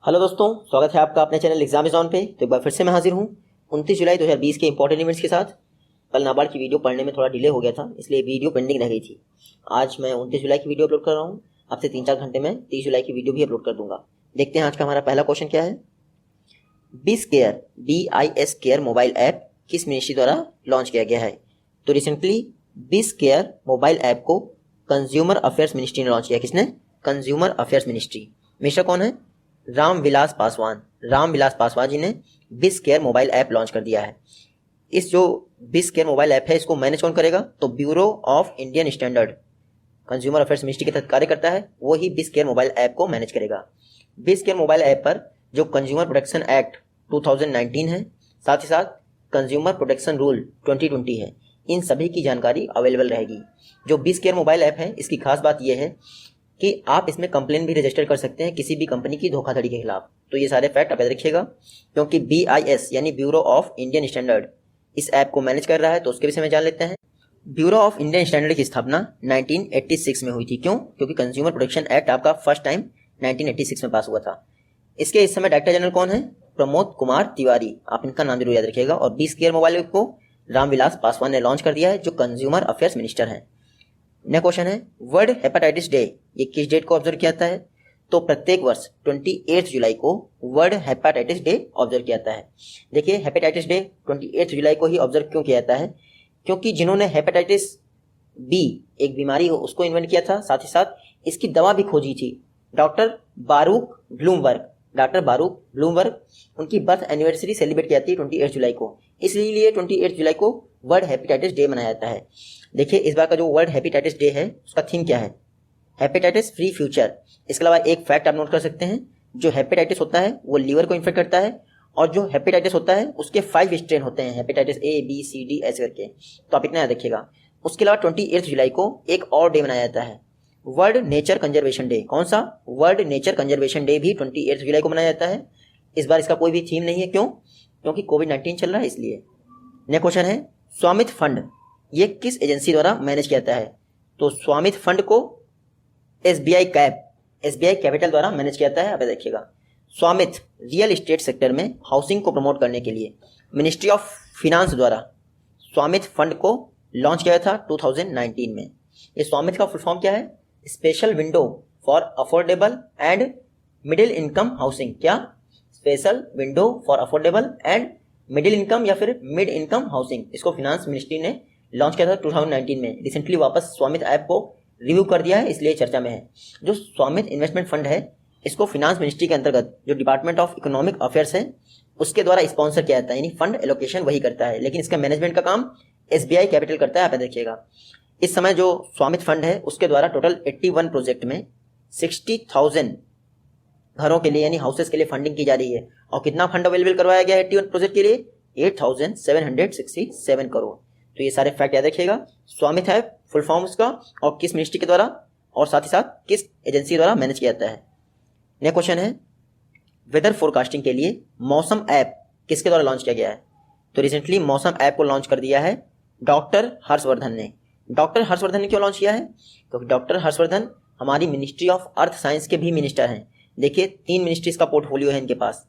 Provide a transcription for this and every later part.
Hello दोस्तों, स्वागत है आपका अपने चैनल एग्जाम ऑन पे। तो एक बार फिर से मैं हाजिर हूँ 29 जुलाई 2020 के इंपॉर्टेंट इवेंट्स के साथ। कल नाबार्ड की वीडियो पढ़ने में थोड़ा डिले हो गया था, इसलिए वीडियो पेंडिंग रह गई थी। आज मैं 29 जुलाई की वीडियो अपलोड कर रहा हूँ। आपसे 3-4 घंटे में 30 जुलाई की वीडियो भी अपलोड कर दूंगा। देखते हैं आज का हमारा पहला क्वेश्चन क्या है। BIS केयर मोबाइल ऐप किस मिनिस्ट्री द्वारा लॉन्च किया गया है? तो recently BIS care mobile app को कंज्यूमर अफेयर्स मिनिस्ट्री ने लॉन्च किया। किसने? Consumer affairs ministry. मिनिस्टर कौन है? रामविलास पासवान जी ने BIS care mobile app launch कर दिया है। इस जो BIS केयर मोबाइल ऐप है, इसको मैनेज कौन करेगा? तो bureau of Indian standard, consumer affairs ministry के तहत कार्य करता है, वो ही BIS केयर मोबाइल ऐप को मैनेज करेगा। BIS केयर मोबाइल ऐप पर जो कंज्यूमर प्रोटेक्शन एक्ट 2019 है, साथ ही साथ कंज्यूमर प्रोटेक्शन रूल 2020 है, इन सभी की जानकारी अवेलेबल रहेगी। जो BIS केयर मोबाइल ऐप है, इसकी खास बात यह है कि आप इसमें कंप्लेन भी रजिस्टर कर सकते हैं किसी भी कंपनी की धोखाधड़ी के खिलाफ। तो ये सारे फैक्ट आप याद रखिएगा, क्योंकि BIS यानी ब्यूरो ऑफ इंडियन स्टैंडर्ड इस ऐप को मैनेज कर रहा है। तो उसके विषय में जान लेते हैं। ब्यूरो ऑफ इंडियन स्टैंडर्ड की स्थापना 1986 में हुई थी। क्यों? क्योंकि कंज्यूमर प्रोटेक्शन एक्ट आपका फर्स्ट टाइम 1986 में पास हुआ था। इसके इस समय डायरेक्टर जनरल कौन है? प्रमोद कुमार तिवारी। आप इनका नाम जरूर याद रखिएगा। और BIS केयर मोबाइल ऐप को रामविलास पासवान ने लॉन्च कर दिया है, जो कंज्यूमर अफेयर्स मिनिस्टर हैं। नेक्स्ट क्वेश्चन है, वर्ल्ड हेपेटाइटिस डे ये किस डेट को ऑब्जर्व किया जाता है? तो प्रत्येक वर्ष 28 जुलाई को वर्ल्ड हेपेटाइटिस डे ऑब्जर्व किया जाता है। देखिए, हेपेटाइटिस डे 28 जुलाई को ही ऑब्जर्व क्यों किया जाता है? क्योंकि जिन्होंने हेपेटाइटिस बी एक बीमारी हो उसको इन्वेंट किया था, साथ ही साथ इसकी दवा भी खोजी थी, डॉक्टर बारूक ब्लूमबर्ग। उनकी बर्थ एनिवर्सरी सेलिब्रेट की जाती है 28 जुलाई को, इसलिए 28 जुलाई को वर्ल्ड हेपेटाइटिस डे मनाया जाता है। देखिए, इस बार का जो वर्ल्ड हेपेटाइटिस डे है उसका थीम क्या है? Hepatitis free future. इसके अलावा एक फैक्ट आप नोट कर सकते हैं, जो हेपेटाइटिस होता है वो लीवर को इन्फेक्ट करता है, और जो हेपेटाइटिस होता है उसके 5 स्ट्रेन होते हैं, hepatitis A, B, C, D ऐसे करके। तो आप इतना याद रखिएगा। उसके अलावा 28 जुलाई को एक और डे मनाया जाता है, वर्ल्ड नेचर कंजर्वेशन डे। कौन सा? वर्ल्ड नेचर कंजर्वेशन डे भी 28 जुलाई को मनाया जाता है। इस बार इसका कोई भी थीम नहीं है। क्यों? क्योंकि कोविड-19 चल रहा है, इसलिए। नेक्स्ट क्वेश्चन है, स्वामित्व फंड ये किस एजेंसी द्वारा मैनेज किया जाता है? तो स्वामित्व फंड को SBI कैपिटल द्वारा मैनेज किया जाता है। आप देखिएगा, स्वामित्व रियल एस्टेट सेक्टर में हाउसिंग को प्रमोट करने के लिए मिनिस्ट्री ऑफ फिनांस द्वारा स्वामित्व फंड को लॉन्च किया था 2019 में। ये स्वामित्व का फुल फॉर्म क्या है? Special window for affordable and middle income housing. क्या? Special window for affordable and middle income या फिर मिड इनकम हाउसिंग। इसको फिनांस मिनिस्ट्री ने लॉन्च किया था 2019 में। रिसेंटली वापस स्वामित्व ऐप को रिव्यू कर दिया है, इसलिए चर्चा में है। जो स्वामित्व इन्वेस्टमेंट फंड है, इसको फिनांस मिनिस्ट्री के अंतर्गत जो डिपार्टमेंट ऑफ इकोनॉमिक अफेयर्स है उसके द्वारा स्पॉन्सर किया जाता है, यानी फंड एलोकेशन वही करता है, लेकिन इसका मैनेजमेंट का काम SBI कैपिटल करता है। आप देखिएगा, इस समय जो स्वामित्व फंड है उसके द्वारा टोटल 81 प्रोजेक्ट में 60,000 घरों के लिए यानी हाउसेस के लिए फंडिंग की जा रही है। और कितना फंड अवेलेबल करवाया गया है 81 प्रोजेक्ट के लिए? 8,767 करोड़। तो ये सारे फैक्ट याद रखिएगा। स्वामित्व है फुल फॉर्म उसका, और किस मिनिस्ट्री के द्वारा, और साथ ही साथ किस एजेंसी द्वारा मैनेज किया जाता है। नेक्स्ट क्वेश्चन है, वेदर फोरकास्टिंग के लिए मौसम ऐप किसके द्वारा लॉन्च किया गया है? तो रिसेंटली मौसम ऐप को लॉन्च कर दिया है डॉक्टर हर्षवर्धन ने। डॉक्टर हर्षवर्धन ने क्यों लॉन्च किया है? क्योंकि डॉक्टर हर्षवर्धन हमारी मिनिस्ट्री ऑफ अर्थ साइंस के भी मिनिस्टर हैं। देखिए, 3 मिनिस्ट्रीज का पोर्टफोलियो है इनके पास।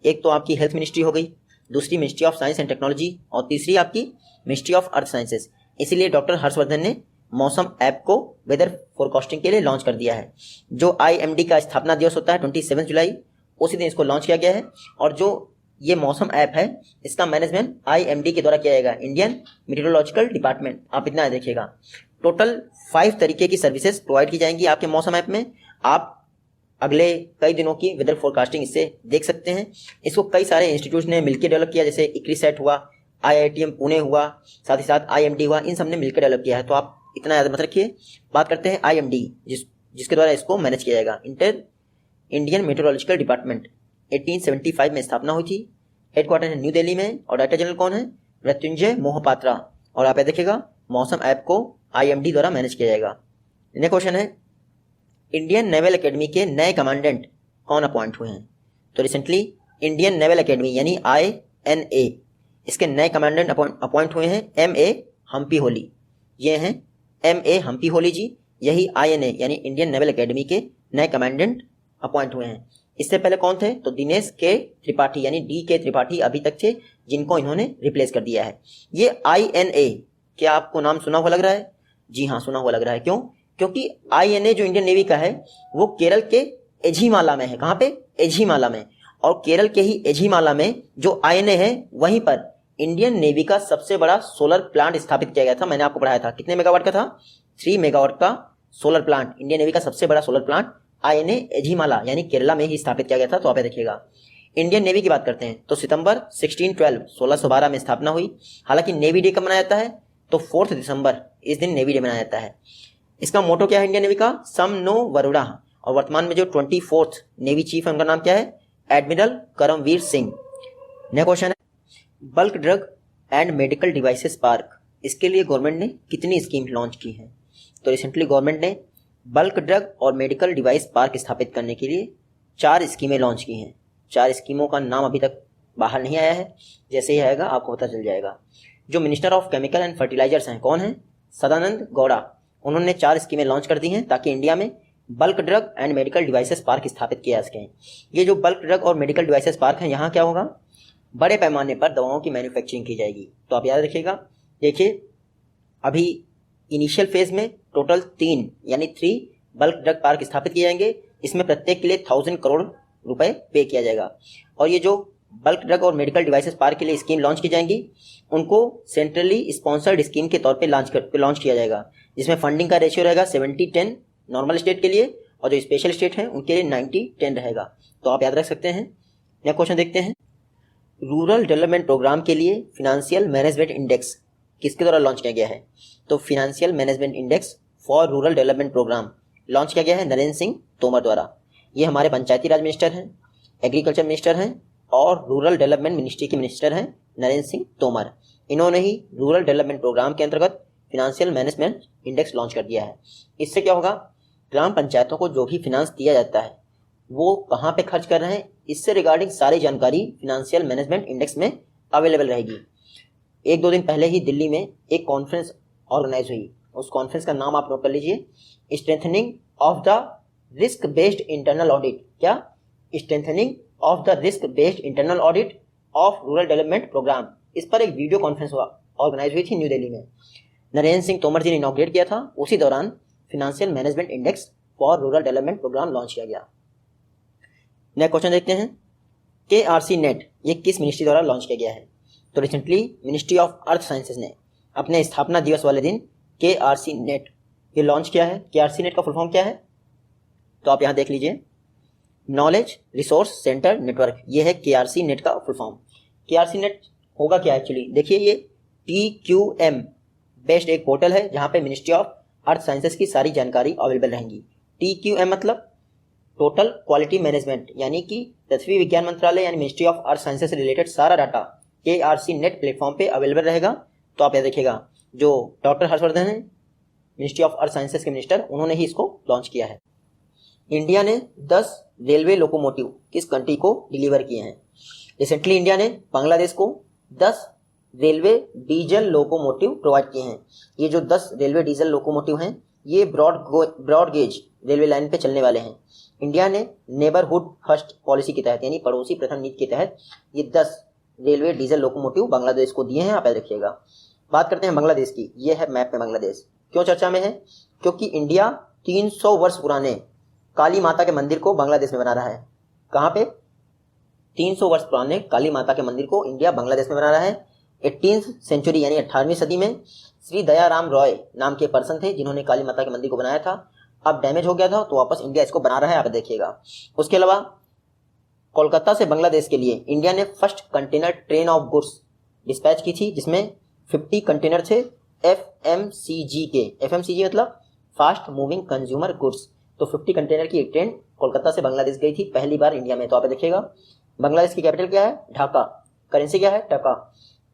एक तो आपकी हेल्थ मिनिस्ट्री हो गई, दूसरी ministry of science and technology, और तीसरी आपकी मिनिस्ट्री ऑफ अर्थ साइंसेस। इसीलिए डॉक्टर हर्षवर्धन ने मौसम ऐप को वेदर फोरकास्टिंग के लिए लॉन्च कर दिया है। जो IMD का स्थापना दिवस होता है 27 जुलाई, उसी दिन इसको लॉन्च किया गया है। और जो ये मौसम ऐप है इसका मैनेजमेंट IMD के द्वारा किया जाएगा, इंडियन मीटेरोलॉजिकल डिपार्टमेंट। आप इतना देखिएगा, टोटल 5 तरीके की सर्विसेज प्रोवाइड की जाएंगी आपके मौसम ऐप में। आप अगले कई दिनों की वेदर फोरकास्टिंग इससे देख सकते हैं। इसको कई सारे इंस्टीट्यूट ने मिलकर डेवलप किया, जैसे इक्रीसैट हुआ, IITM पुणे हुआ, साथ ही साथ IMD हुआ, इन सब ने मिलकर डेवलप किया है। तो आप इतना याद मत रखिए। बात करते हैं IMD, जिसके द्वारा इसको मैनेज किया जाएगा। इंडियन मेट्रोलॉजिकल डिपार्टमेंट 1875 में स्थापना हुई थी। हेडक्वार्टर है न्यू दिल्ली में, और डायरेक्टर जनरल कौन है? मृत्युंजय मोहपात्रा। और आप देखिएगा, मौसम ऐप को IMD द्वारा मैनेज किया जाएगा। नेक्स्ट क्वेश्चन है, इंडियन नेवल एकेडमी के नए कमांडेंट कौन अपॉइंट हुए हैं? तो रिसेंटली इंडियन नेवल एकेडमी यानी INA, इसके नए कमांडेंट अपॉइंट हुए हैं MA हम्पी होली। ये हैं MA हम्पी होली जी, यही INA यानी इंडियन नेवल एकेडमी के नए कमांडेंट अपॉइंट हुए हैं। इससे पहले कौन थे? तो दिनेश के त्रिपाठी यानी डी के त्रिपाठी अभी तक थे, जिनको इन्होंने रिप्लेस कर दिया है। ये INA, क्या आपको नाम सुना हुआ लग रहा है? जी हाँ, सुना हुआ लग रहा है। क्यों? क्योंकि INA जो इंडियन नेवी का है वो केरल के एझीमाला में है। कहाँ पे? एझीमाला में। और केरल के ही एझीमाला में जो INA है वहीं पर इंडियन नेवी का सबसे बड़ा सोलर प्लांट स्थापित किया गया था। मैंने आपको पढ़ाया था कितने मेगावाट का था? 3 मेगावाट का सोलर प्लांट, इंडियन नेवी का सबसे बड़ा सोलर प्लांट INA एझीमाला यानी केरला में ही स्थापित किया गया था। तो आप देखिएगा, इंडियन नेवी की बात करते हैं तो सितंबर 1612 में स्थापना हुई। हालांकि नेवी डे कब मनाया जाता है? तो 4 दिसंबर, इस दिन नेवी डे मनाया जाता है। इसका मोटो क्या है इंडियन नेवी का? सम नो वरुणा। और वर्तमान में जो 24th नेवी चीफ है उनका नाम क्या है? Admiral Karambir Singh. Next question है, bulk drug and medical devices park, इसके लिए गवर्नमेंट ने कितनी स्कीम लॉन्च की हैं? तो रिसेंटली गवर्नमेंट ने बल्क ड्रग और मेडिकल डिवाइस पार्क स्थापित करने के लिए 4 स्कीमें लॉन्च की हैं। 4 स्कीमों का नाम अभी तक बाहर नहीं आया है, जैसे ही आएगा आपको पता चल जाएगा। जो minister of chemical and fertilizers हैं, कौन है? सदानंद गौड़ा। उन्होंने 4 स्कीमें लॉन्च कर दी हैं ताकि इंडिया में bulk drug and medical devices park स्थापित किया जा सके। ये जो बल्क ड्रग और मेडिकल डिवाइसेस पार्क हैं, यहाँ क्या होगा? बड़े पैमाने पर दवाओं की मैन्युफैक्चरिंग की जाएगी। तो आप याद रखिएगा। देखिए, अभी इनिशियल फेज में टोटल 3 यानी 3 बल्क ड्रग पार्क स्थापित किए जाएंगे। इसमें प्रत्येक के लिए 1000 करोड़ रुपए पे किया जाएगा। और ये जो बल्क ड्रग और मेडिकल डिवाइसेस पार्क के लिए स्कीम लॉन्च की जाएंगी, उनको सेंट्रली स्पॉन्सर्ड स्कीम के तौर पे लॉन्च किया जाएगा, जिसमें फंडिंग का रेशियो रहेगा 70-10 नॉर्मल स्टेट के लिए, और जो स्पेशल स्टेट हैं उनके लिए 90-10 रहेगा। तो आप याद रख सकते हैं। नेक्स्ट क्वेश्चन देखते हैं, रूरल डेवलपमेंट प्रोग्राम के लिए फिनेंशियल मैनेजमेंट इंडेक्स किसके द्वारा लॉन्च किया गया है? तो financial management index for rural development programme launch किया गया है नरेंद्र सिंह तोमर द्वारा। ये हमारे पंचायती राज मिनिस्टर हैं, एग्रीकल्चर मिनिस्टर हैं और रूरल डेवलपमेंट मिनिस्ट्री के मिनिस्टर हैं नरेंद्र सिंह तोमर। इन्होंने ही रूरल डेवलपमेंट प्रोग्राम के अंतर्गत फिनेंशियल मैनेजमेंट इंडेक्स लॉन्च कर दिया है। इससे क्या होगा? ग्राम पंचायतों को जो भी फिनांस दिया जाता है वो कहाँ पे खर्च कर रहे हैं, इससे रिगार्डिंग सारी जानकारी फिनेंशियल मैनेजमेंट इंडेक्स में अवेलेबल रहेगी। 1-2 दिन पहले ही दिल्ली में एक कॉन्फ्रेंस ऑर्गेनाइज हुई। उस कॉन्फ्रेंस का नाम आप नोट कर लीजिए, strengthening of the risk based internal audit. क्या? Strengthening of the risk based internal audit of rural development program. इस पर एक वीडियो कॉन्फ्रेंस ऑर्गेनाइज हुई थी न्यू दिल्ली में। नरेंद्र सिंह तोमर जी ने इनॉग्रेट किया था। उसी दौरान financial management index for rural development programme launch किया गया। नेक्स्ट क्वेश्चन देखते हैं, KRC नेट ये किस मिनिस्ट्री द्वारा लॉन्च किया गया है? तो recently ministry of earth sciences ने अपने स्थापना दिवस वाले दिन KRC नेट ये लॉन्च किया है। KRC नेट का फुल फॉर्म क्या है? तो आप यहाँ देख लीजिए, नॉलेज रिसोर्स सेंटर नेटवर्क, ये है KRC नेट का फुल फॉर्म। KRC नेट होगा क्या एक्चुअली? देखिए, ये TQM बेस्ड एक पोर्टल है जहाँ पे मिनिस्ट्री ऑफ अर्थ साइंसेज की सारी जानकारी अवेलेबल रहेंगी। TQM मतलब टोटल क्वालिटी मैनेजमेंट, यानी कि पृथ्वी विज्ञान मंत्रालय यानी मिनिस्ट्री ऑफ अर्थ साइंसेज से रिलेटेड सारा डाटा KRC नेट प्लेटफॉर्म पे अवेलेबल रहेगा। तो आप ये देखिएगा, जो डॉक्टर हर्षवर्धन है मिनिस्ट्री ऑफ अर्थ साइंसेज के मिनिस्टर, उन्होंने ही इसको लॉन्च किया है। इंडिया ने 10 रेलवे लोकोमोटिव किस कंट्री को डिलीवर किए हैं? रिसेंटली इंडिया ने बांग्लादेश को 10 रेलवे डीजल लोकोमोटिव प्रोवाइड किए हैं। ये जो 10 रेलवे डीजल लोकोमोटिव हैं ये ब्रॉड गेज रेलवे लाइन पे चलने वाले हैं। इंडिया ने नेबरहुड फर्स्ट पॉलिसी के तहत यानी पड़ोसी प्रथम नीति के तहत ये 10 रेलवे डीजल लोकोमोटिव बांग्लादेश को दिए हैं। आप याद रखिएगा। बात करते हैं बांग्लादेश की। ये है मैप में बांग्लादेश। क्यों चर्चा में है? क्योंकि इंडिया 300 वर्ष पुराने काली माता के मंदिर को बांग्लादेश में बना रहा है। कहाँ पे? 300 वर्ष पुराने काली माता के मंदिर को इंडिया बांग्लादेश में बना रहा है। 18th सेंचुरी यानी 18वीं सदी में श्री दयाराम रॉय नाम के पर्सन थे जिन्होंने काली माता के मंदिर को बनाया था। अब डैमेज हो गया था तो वापस इंडिया इसको बना रहा है। आप देखिएगा। उसके अलावा कोलकाता से बांग्लादेश के लिए इंडिया ने first container train of goods dispatch की थी, जिसमें 50 कंटेनर थे FMCG के। FMCG मतलब फास्ट मूविंग कंज्यूमर गुड्स। तो 50 कंटेनर की एक ट्रेन कोलकाता से बांग्लादेश गई थी पहली बार इंडिया में। तो आप देखिएगा। बांग्लादेश की कैपिटल क्या है? ढाका। करेंसी क्या है? टका।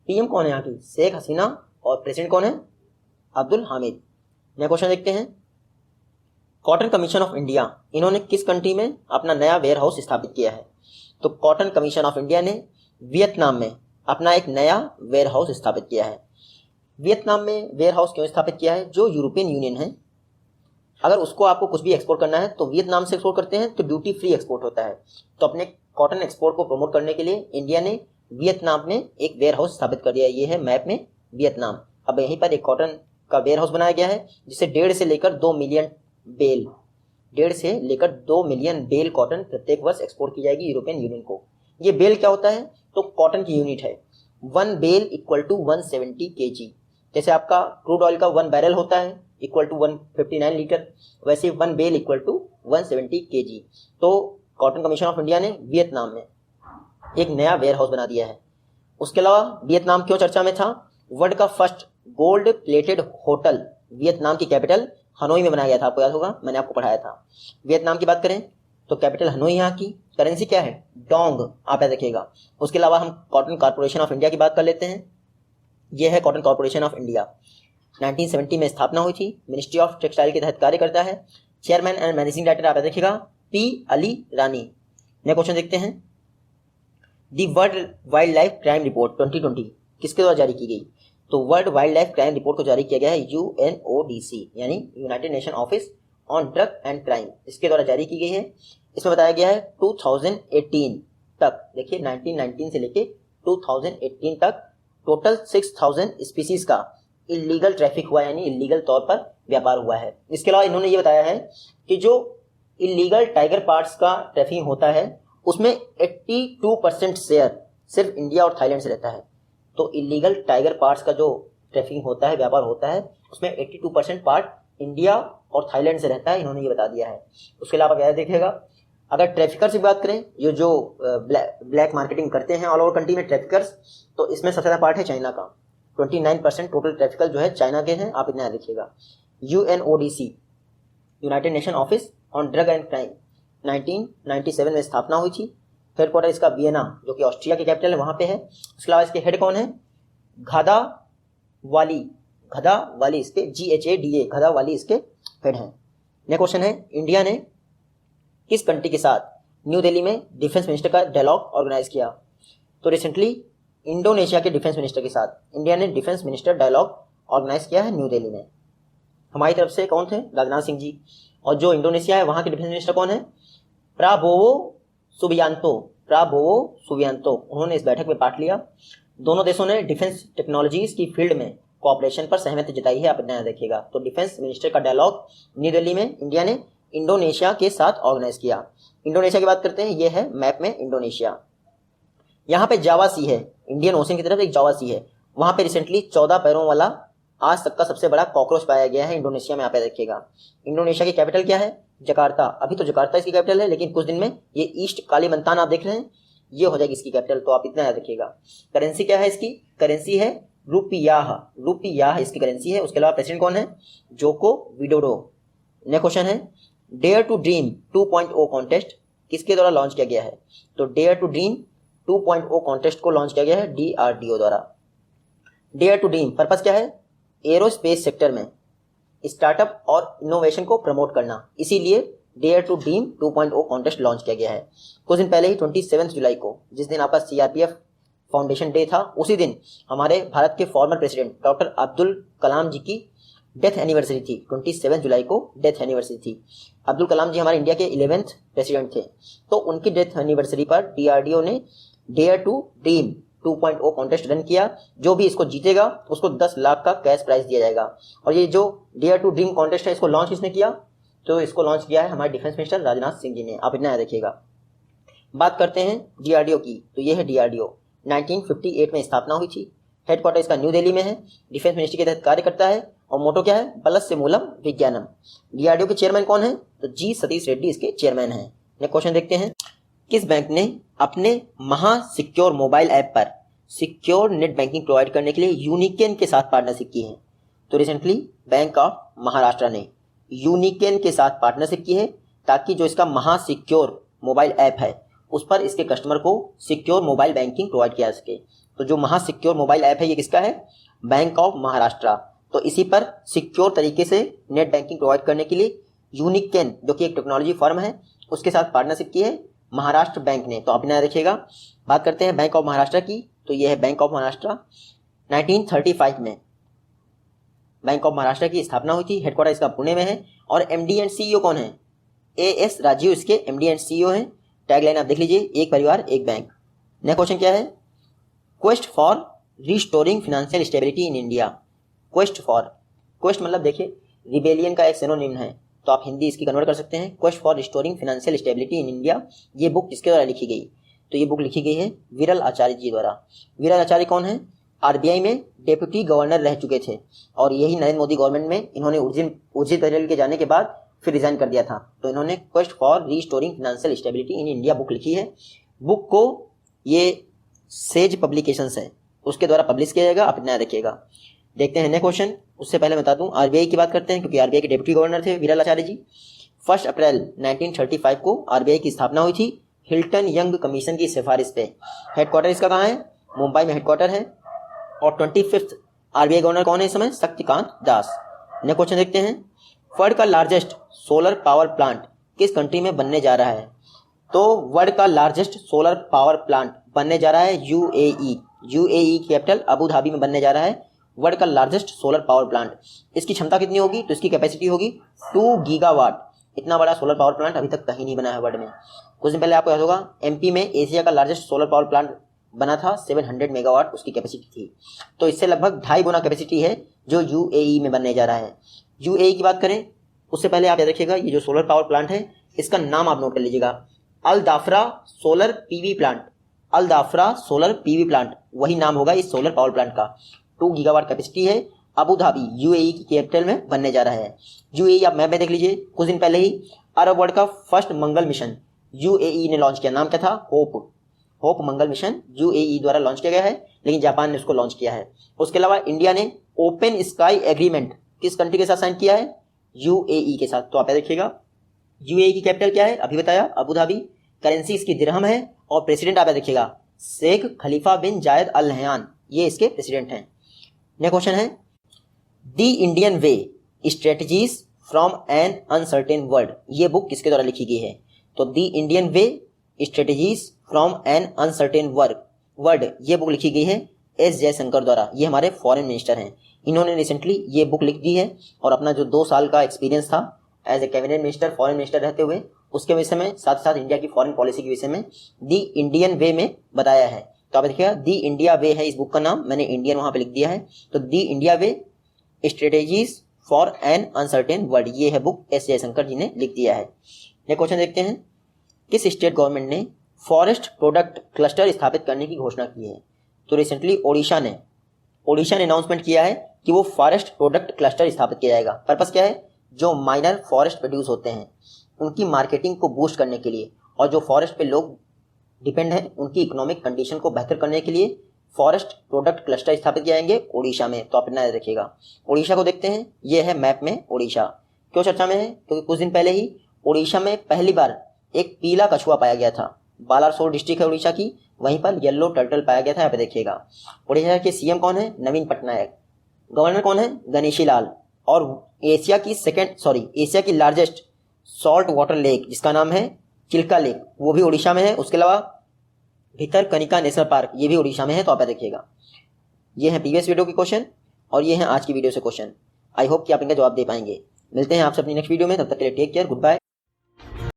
PM कौन है यहाँ की? शेख हसीना। और प्रेसिडेंट कौन है? अब्दुल हामिद। नेक्स्ट क्वेश्चन देखते हैं, कॉटन कमीशन ऑफ इंडिया इन्होंने किस कंट्री में अपना नया वेयर हाउस स्थापित किया है? तो कॉटन कमीशन ऑफ इंडिया ने वियतनाम में अपना एक नया वेयर हाउस स्थापित किया है। वियतनाम में वेयर हाउस क्यों स्थापित किया है? जो यूरोपियन यूनियन है अगर उसको आपको कुछ भी एक्सपोर्ट करना है तो वियतनाम से एक्सपोर्ट करते हैं तो ड्यूटी फ्री एक्सपोर्ट होता है। तो अपने कॉटन एक्सपोर्ट को प्रमोट करने के लिए इंडिया ने वियतनाम में एक वेयर हाउस स्थापित कर दिया। ये है मैप में वियतनाम। अब यहीं पर एक कॉटन का वेयर हाउस बनाया गया है जिससे 1.5 से लेकर 2 मिलियन बेल 1.5 से लेकर 2 मिलियन बेल कॉटन प्रत्येक वर्ष एक्सपोर्ट की जाएगी यूरोपियन यूनियन को। ये बेल क्या होता है? तो कॉटन की यूनिट है। 1 बेल इक्वल टू 170 kg। जैसे आपका क्रूड ऑयल का 1 बैरल होता है इक्वल टू 159 लीटर, वैसे 1 बेल इक्वल टू 170 kg। तो कॉटन कमीशन ऑफ इंडिया ने वियतनाम में एक नया वेयर हाउस बना दिया है। उसके अलावा वियतनाम क्यों चर्चा में था? वर्ल्ड का first gold plated hotel Vietnam की कैपिटल हनोई में बनाया गया था। आपको याद होगा, मैंने आपको पढ़ाया था। वियतनाम की बात करें तो कैपिटल हनोई यहाँ की। करेंसी क्या है? डोंग, आप याद रखिएगा। उसके अलावा हम कॉटन कॉर्पोरेशन ऑफ इंडिया की बात कर लेते हैं। यह है कॉटन कॉर्पोरेशन ऑफ इंडिया। 1970 में स्थापना हुई थी। मिनिस्ट्री ऑफ टेक्सटाइल के तहत कार्य करता है। चेयरमैन एंड मैनेजिंग डायरेक्टर आप याद रखिएगा पी अली रानी। नया क्वेश्चन देखते हैं। The world wild life crime report 2020 किसके द्वारा जारी की गई? तो world wild life crime report को जारी किया गया है UNODC यानी United nation office on drug and crime, इसके द्वारा जारी की गई है। इसमें बताया गया है 2018 तक, देखिए 1919 से लेके 2018 तक टोटल 6000 स्पीसीज का इलीगल ट्रैफिक हुआ, यानी इलीगल तौर पर व्यापार हुआ है। इसके अलावा इन्होंने ये बताया है कि जो इलीगल टाइगर पार्ट्स का ट्रैफिक होता है उसमें 82% शेयर सिर्फ इंडिया और थाईलैंड से रहता है। तो इलीगल टाइगर पार्ट्स का जो ट्रैफिकिंग होता है, व्यापार होता है, उसमें 82% पार्ट इंडिया और थाईलैंड से रहता है। इन्होंने ये बता दिया है। उसके अलावा आप याद देखिएगा, अगर ट्रैफिकर्स की बात करें, ये जो ब्लैक मार्केटिंग करते हैं ऑल ओवर कंट्री में ट्रैफिकर्स, तो इसमें सबसे ज़्यादा पार्ट है चाइना का। 29% टोटल ट्रैफिकल जो है चाइना के हैं। आप इतना याद रखिएगा। UNODC United nation office on drug and crime 1997 में स्थापना हुई थी। हेडक्वार्टर इसका वियना जो कि ऑस्ट्रिया की कैपिटल है वहाँ पे है। उसके अलावा इसके हेड कौन है? घदा वाली इसके GHADA घदा वाली इसके हेड हैं। नेक्स्ट क्वेश्चन है, इंडिया ने किस कंट्री के साथ न्यू दिल्ली में डिफेंस मिनिस्टर का डायलॉग ऑर्गेनाइज किया? तो रिसेंटली इंडोनेशिया के डिफेंस मिनिस्टर के साथ इंडिया ने डिफेंस मिनिस्टर डायलॉग ऑर्गेनाइज किया है न्यू दिल्ली में। हमारी तरफ से कौन थे? राजनाथ सिंह जी। और जो इंडोनेशिया है वहाँ के डिफेंस मिनिस्टर कौन है? Prabowo Subianto. उन्होंने इस बैठक में पार्ट लिया। दोनों देशों ने डिफेंस टेक्नोलॉजीज की फील्ड में कोऑपरेशन पर सहमति जताई है। आप इतना देखिएगा। तो डिफेंस मिनिस्टर का डायलॉग न्यू दिल्ली में इंडिया ने इंडोनेशिया के साथ ऑर्गेनाइज किया। इंडोनेशिया की बात करते हैं, ये है मैप में इंडोनेशिया। यहाँ पे जावा सी है, इंडियन ओशन की तरफ एक जावा सी है। वहाँ पे रिसेंटली 14 पैरों वाला आज तक का सबसे बड़ा कॉकरोच पाया गया है इंडोनेशिया में। आप याद रखिएगा। इंडोनेशिया की कैपिटल क्या है? जकार्ता। अभी तो जकार्ता इसकी कैपिटल है, लेकिन कुछ दिन में ये ईस्ट कालीमंतान आप देख रहे हैं, ये हो जाएगी इसकी कैपिटल। तो आप इतना याद रखिएगा। करेंसी क्या है इसकी? करेंसी है रुपियाह इसकी करेंसी है। उसके अलावा प्रेसिडेंट कौन है? Joko Widodo. नेक्स्ट क्वेश्चन है, डेयर टू ड्रीम 2.0 कॉन्टेस्ट किसके द्वारा लॉन्च किया गया है? तो डेयर टू ड्रीम 2.0 कॉन्टेस्ट को लॉन्च किया गया है DRDO द्वारा। डेयर टू ड्रीम पर्पस क्या है? एरोस्पेस सेक्टर में स्टार्टअप और इनोवेशन को प्रमोट करना, इसीलिए dare to dream 2.0 contest launch किया गया है। कुछ दिन पहले ही 27 जुलाई को, जिस दिन आपका CRPF फाउंडेशन डे था, उसी दिन हमारे भारत के former president doctor Abdul Kalam जी की डेथ एनिवर्सरी थी। 27 जुलाई को डेथ एनिवर्सरी थी। अब्दुल कलाम जी हमारे इंडिया के 11th प्रेसिडेंट थे। तो उनकी डेथ एनिवर्सरी पर DRDO ने dare to dream 2.0 contest run किया। जो भी इसको जीतेगा उसको 10 लाख का कैश प्राइज दिया जाएगा। और ये जो डेयर टू ड्रीम कॉन्टेस्ट है, इसको लॉन्च किसने किया? तो इसको लॉन्च किया है हमारे डिफेंस मिनिस्टर राजनाथ सिंह जी ने। आप इतना याद रखिएगा। बात करते हैं DRDO की, तो ये है DRDO। 1958 में स्थापना हुई थी। हेडक्वार्टर इसका न्यू दिल्ली में है। डिफेंस मिनिस्ट्री के तहत कार्य करता है और मोटो क्या है? बलस्य मूलम विज्ञानम। DRDO के चेयरमैन कौन है? तो G सतीश रेड्डी इसके चेयरमैन हैं। नेक्स्ट क्वेश्चन देखते हैं, किस बैंक ने अपने महा सिक्योर मोबाइल ऐप पर सिक्योर नेट बैंकिंग प्रोवाइड करने के लिए यूनिकेन के साथ पार्टनरशिप की है? तो रिसेंटली बैंक ऑफ महाराष्ट्र ने यूनिकेन के साथ पार्टनरशिप की है, ताकि जो इसका महा सिक्योर मोबाइल ऐप है उस पर इसके कस्टमर को सिक्योर मोबाइल बैंकिंग प्रोवाइड किया जा सके। तो जो महा सिक्योर मोबाइल ऐप है ये किसका है? Bank of Maharashtra. तो इसी पर सिक्योर तरीके से नेट बैंकिंग प्रोवाइड करने के लिए यूनिकेन जो कि एक टेक्नोलॉजी फर्म है उसके साथ पार्टनरशिप की है महाराष्ट्र बैंक ने। तो आप इतना रखिएगा। बात करते हैं बैंक ऑफ महाराष्ट्र की, तो ये है बैंक ऑफ महाराष्ट्र। 1935 में बैंक ऑफ महाराष्ट्र की स्थापना हुई थी, हेडक्वार्टर इसका पुणे में है। और एमडी एंड सीईओ कौन है? एएस राजीव इसके एमडी एंड सीईओ हैं। टैगलाइन आप देख लीजिए, एक परिवार एक बैंक। नेक्स्ट क्वेश्चन क्या है? Quest for restoring financial stability in India. Quest मतलब देखिए रिबेलियन का एक सिनोनिम है, तो आप हिंदी इसकी कन्वर्ट कर सकते हैं। Quest for restoring financial stability in India, ये बुक किसके द्वारा लिखी गई? तो ये बुक लिखी गई है विरल आचार्य जी द्वारा। विरल आचार्य कौन है? आरबीआई में डेप्यूटी गवर्नर रह चुके थे और यही नरेंद्र मोदी गवर्नमेंट में इन्होंने उर्जित पटेल के जाने के बाद फिर रिजाइन कर दिया था। तो इन्होंने quest for restoring financial stability in India book लिखी है। बुक को ये सेज पब्लिकेशंस है उसके द्वारा पब्लिश किया जाएगा, आप ध्यान रखिएगा। देखते हैं नेक्स्ट क्वेश्चन। उससे पहले बता दूं आरबीआई की बात करते हैं, क्योंकि आरबीआई के डिप्टी गवर्नर थे विरल आचार्य जी। 1 अप्रैल 1935 को आरबीआई की स्थापना हुई थी हिल्टन यंग कमीशन की सिफारिश पे। हेडक्वार्टर इसका कहाँ है? मुंबई में हेडक्वार्टर है। और 25th आरबीआई गवर्नर कौन है इस समय? शक्तिकांत दास। नेक्स्ट क्वेश्चन देखते हैं। वर्ल्ड का लार्जेस्ट सोलर पावर प्लांट किस कंट्री में बनने जा रहा है? तो वर्ल्ड का लार्जेस्ट सोलर पावर प्लांट बनने जा रहा है यूएई कैपिटल अबू धाबी में बनने जा रहा है वर्ल्ड का लार्जेस्ट सोलर पावर प्लांट। इसकी क्षमता कितनी होगी? तो इसकी कैपेसिटी होगी 2 गीगावाट। इतना बड़ा सोलर पावर प्लांट अभी तक कहीं नहीं बना है वर्ल्ड में। कुछ दिन पहले आपको याद होगा एमपी में एशिया का लार्जेस्ट सोलर पावर प्लांट बना था, 700 मेगावाट उसकी कैपेसिटी थी। तो इससे लगभग 2.5 गुना कैपेसिटी है जो यूएई में बनने जा रहा है। यूएई की बात करें उससे पहले आप याद रखिएगा ये जो सोलर पावर प्लांट है इसका नाम आप नोट कर लीजिएगा, अल दाफरा सोलर पीवी प्लांट। अल दाफरा सोलर पीवी प्लांट वही नाम होगा इस सोलर पावर प्लांट का। 2 गीगावाट कैपेसिटी है, अबू धाबी यूएई की कैपिटल में बनने जा रहा है। यूएई आप मैप में देख लीजिए, कुछ दिन पहले ही अरब वर्ल्ड का फर्स्ट मंगल मिशन यूएई ने लॉन्च किया। नाम क्या था? होप मंगल मिशन यूएई द्वारा लॉन्च किया गया है, लेकिन जापान ने उसको लॉन्च किया है। उसके अलावा इंडिया ने ओपन स्काई एग्रीमेंट किस कंट्री के साथ साइन किया है? यूएई के साथ। तो आप देखिएगा यूएई की कैपिटल क्या है? अभी बताया, अबू धाबी। करेंसी इसकी दिरहम है और प्रेसिडेंट आप देखिएगा शेख खलीफा बिन जायद अल नहयान, ये इसके प्रेसिडेंट हैं। नेक्स्ट क्वेश्चन है the Indian way strategies from an uncertain world, ये बुक किसके द्वारा लिखी गई है? तो the Indian way strategies from an uncertain world, ये बुक लिखी गई है एस जयशंकर द्वारा। ये हमारे फॉरेन मिनिस्टर हैं, इन्होंने रिसेंटली ये बुक लिख दी है और अपना जो 2 साल का एक्सपीरियंस था as a cabinet minister foreign minister रहते हुए उसके विषय में साथ साथ इंडिया की फॉरेन पॉलिसी के विषय में दी इंडियन वे में बताया है। तो आप देखिएगा दी इंडिया वे है इस बुक का नाम, मैंने इंडियन वहां पे लिख दिया है। तो the India way strategies for an uncertain world, ये है बुक एस जयशंकर जी ने लिख दिया है। नेक्स्ट क्वेश्चन देखते हैं किस स्टेट गवर्नमेंट ने फॉरेस्ट प्रोडक्ट क्लस्टर स्थापित करने की घोषणा की है? तो रिसेंटली ओडिशा ने अनाउंसमेंट किया है कि वो फॉरेस्ट प्रोडक्ट क्लस्टर स्थापित किया जाएगा। पर्पस क्या है? जो माइनर फॉरेस्ट प्रोड्यूस होते हैं उनकी मार्केटिंग को बूस्ट करने के लिए और जो फॉरेस्ट पे लोग डिपेंड हैं उनकी इकोनॉमिक कंडीशन को बेहतर करने के लिए फॉरेस्ट प्रोडक्ट क्लस्टर स्थापित किए जाएंगे ओडिशा में। तो आप याद रखिएगा। ओडिशा को देखते हैं, ये है मैप में ओडिशा। क्यों चर्चा में है? क्योंकि कुछ दिन पहले ही ओडिशा में पहली बार एक पीला कछुआ पाया गया था। बालासोर डिस्ट्रिक्ट है ओडिशा की, वहीं पर येलो टर्टल पाया गया था। यहाँ पे देखिएगा। ओडिशा के सीएम कौन है? नवीन पटनायक। गवर्नर कौन है? गणेशी लाल। और एशिया की लार्जेस्ट सॉल्ट वाटर लेक जिसका नाम है चिल्का लेक, वो भी ओडिशा में है। उसके अलावा भितरकनिका नेशनल पार्क, ये भी ओडिशा में है। तो आप देखिएगा। ये है प्रीवियस वीडियो के क्वेश्चन और ये है आज की वीडियो से क्वेश्चन। आई होप कि आप इनका जवाब दे पाएंगे। मिलते हैं आपसे अपनी नेक्स्ट वीडियो में, तब तक के लिए टेक केयर, गुड बाय।